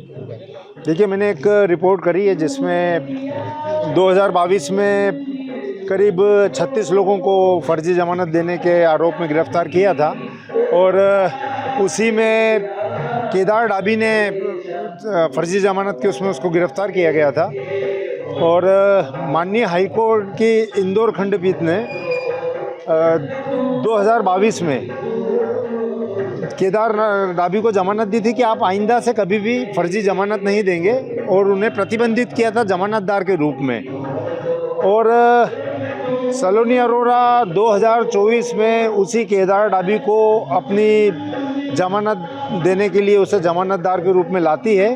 देखिए, मैंने एक रिपोर्ट करी है जिसमें 2022 में करीब 36 लोगों को फर्जी ज़मानत देने के आरोप में गिरफ़्तार किया था और उसी में केदार डाबी ने फर्जी ज़मानत के उसमें उसको गिरफ़्तार किया गया था। और माननीय हाई कोर्ट की इंदौर खंडपीठ ने 2022 में केदार डाबी को ज़मानत दी थी कि आप आइंदा से कभी भी फर्जी ज़मानत नहीं देंगे और उन्हें प्रतिबंधित किया था ज़मानतदार के रूप में। और सलोनी अरोड़ा 2024 में उसी केदार डाबी को अपनी ज़मानत देने के लिए उसे ज़मानतदार के रूप में लाती है।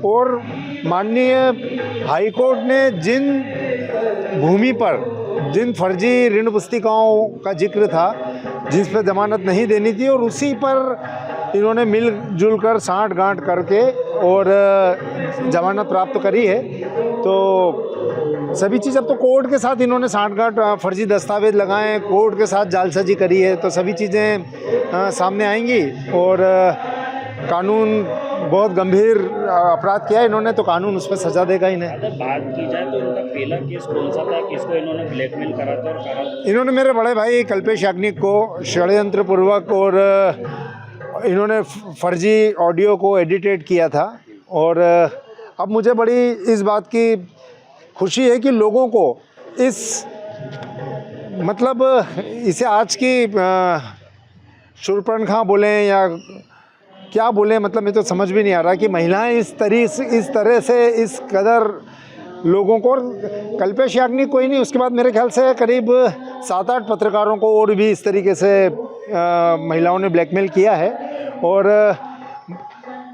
और माननीय हाई कोर्ट ने जिन भूमि पर जिन फर्जी ऋण पुस्तिकाओं का जिक्र था जिस पर ज़मानत नहीं देनी थी और उसी पर इन्होंने मिलजुल कर साँठ-गाँठ करके और ज़मानत प्राप्त करी है। तो सभी चीज़ अब तो कोर्ट के साथ इन्होंने साँठ-गाँठ फर्जी दस्तावेज़ लगाए, कोर्ट के साथ जालसाजी करी है, तो सभी चीज़ें सामने आएंगी। और कानून बहुत गंभीर अपराध किया है इन्होंने, तो कानून उस पर सज़ा देगा इन्हें। अगर बात की जाए तो इनका पहला केस कौन सा था, किसको इन्होंने ब्लैकमेल करा था और करा? इन्होंने मेरे बड़े भाई कल्पेश याग्निक को षड्यंत्रपूर्वक और इन्होंने फर्जी ऑडियो को एडिटेट किया था। और अब मुझे बड़ी इस बात की खुशी है कि लोगों को इस मतलब इसे आज की शूर्पणखा बोलें या क्या बोले, मतलब मैं तो समझ भी नहीं आ रहा कि महिलाएं इस तरह से इस कदर लोगों को। कल्पेश याग्निक कोई नहीं, उसके बाद मेरे ख्याल से करीब 7-8 पत्रकारों को और भी इस तरीके से महिलाओं ने ब्लैकमेल किया है। और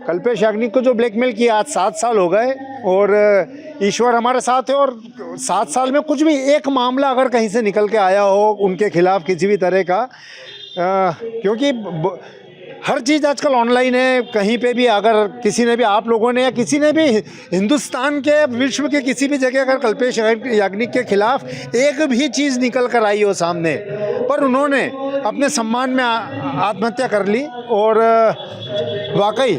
कल्पेश याग्निक को जो ब्लैकमेल किया, आज 7 साल हो गए और ईश्वर हमारे साथ है। और 7 साल में कुछ भी एक मामला अगर कहीं से निकल के आया हो उनके खिलाफ किसी भी तरह का, क्योंकि हर चीज़ आजकल ऑनलाइन है, कहीं पे भी अगर किसी ने भी, आप लोगों ने या किसी ने भी हिंदुस्तान के विश्व के किसी भी जगह अगर कल्पेश याग्निक के खिलाफ एक भी चीज़ निकल कर आई हो सामने, पर उन्होंने अपने सम्मान में आत्महत्या कर ली। और वाकई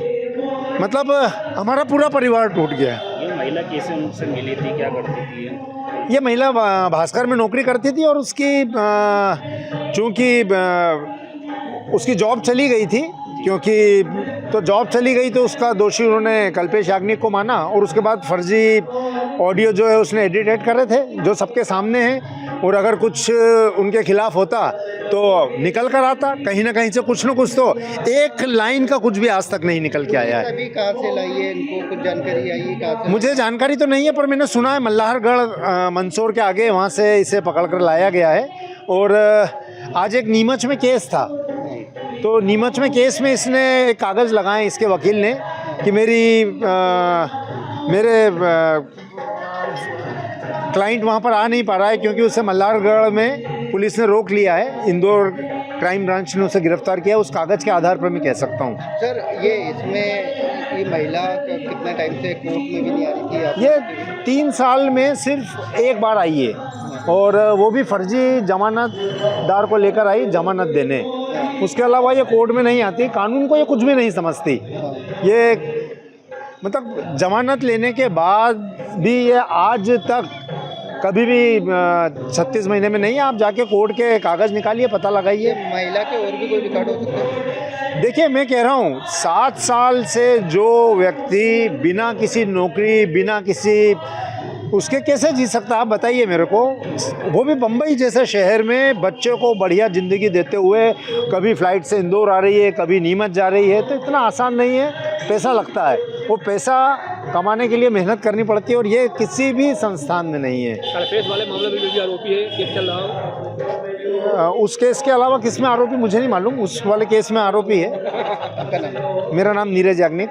मतलब हमारा पूरा परिवार टूट गया। ये महिला कैसे उनसे मिली थी, क्या करती थी? ये महिला भास्कर में नौकरी करती थी और उसकी चूँकि उसकी जॉब चली गई थी, क्योंकि तो जॉब चली गई तो उसका दोषी उन्होंने कल्पेश याग्निक को माना। और उसके बाद फर्जी ऑडियो जो है उसने एडिटेट कर रहे थे जो सबके सामने हैं। और अगर कुछ उनके खिलाफ होता तो निकल कर आता, कहीं ना कहीं से कुछ ना कुछ, तो एक लाइन का कुछ भी आज तक नहीं निकल के आया है। अभी कहाँ से लाई है, इनको कुछ जानकारी आई है कहाँ से? मुझे जानकारी तो नहीं है, पर मैंने सुना है मल्लाहरगढ़ मंदसौर के आगे वहाँ से इसे पकड़ कर लाया गया है। और आज एक नीमच में केस था, तो नीमच में केस में इसने एक कागज़ लगाए इसके वकील ने कि मेरे क्लाइंट वहाँ पर आ नहीं पा रहा है क्योंकि उसे मल्लारगढ़ में पुलिस ने रोक लिया है, इंदौर क्राइम ब्रांच ने उसे गिरफ्तार किया। उस कागज़ के आधार पर मैं कह सकता हूँ। सर, ये महिला कितना टाइम से कोर्ट में भी नहीं आ रही थी? ये 3 साल में सिर्फ एक बार आई है, और वो भी फर्जी जमानतदार को लेकर आई ज़मानत देने। उसके अलावा ये कोर्ट में नहीं आती, कानून को ये कुछ भी नहीं समझती। ये मतलब ज़मानत लेने के बाद भी ये आज तक कभी भी 36 महीने में नहीं। आप जाके कोर्ट के कागज़ निकालिए, पता लगाइए। महिला के और भी कोई रिकॉर्ड हो सकता है? देखिए, मैं कह रहा हूँ 7 साल से जो व्यक्ति बिना किसी नौकरी, बिना किसी उसके कैसे जी सकता है, आप बताइए मेरे को। वो भी बम्बई जैसे शहर में बच्चे को बढ़िया ज़िंदगी देते हुए, कभी फ़्लाइट से इंदौर आ रही है, कभी नीमच जा रही है, तो इतना आसान नहीं है। पैसा लगता है, वो पैसा कमाने के लिए मेहनत करनी पड़ती है, और ये किसी भी संस्थान में नहीं है। कल्पेश वाले मामले में जो भी आरोपी है, केस चल रहा हो, उस केस के अलावा किस में आरोपी मुझे नहीं मालूम, उस वाले केस में आरोपी है। आपका नाम? मेरा नाम नीरज याग्निक।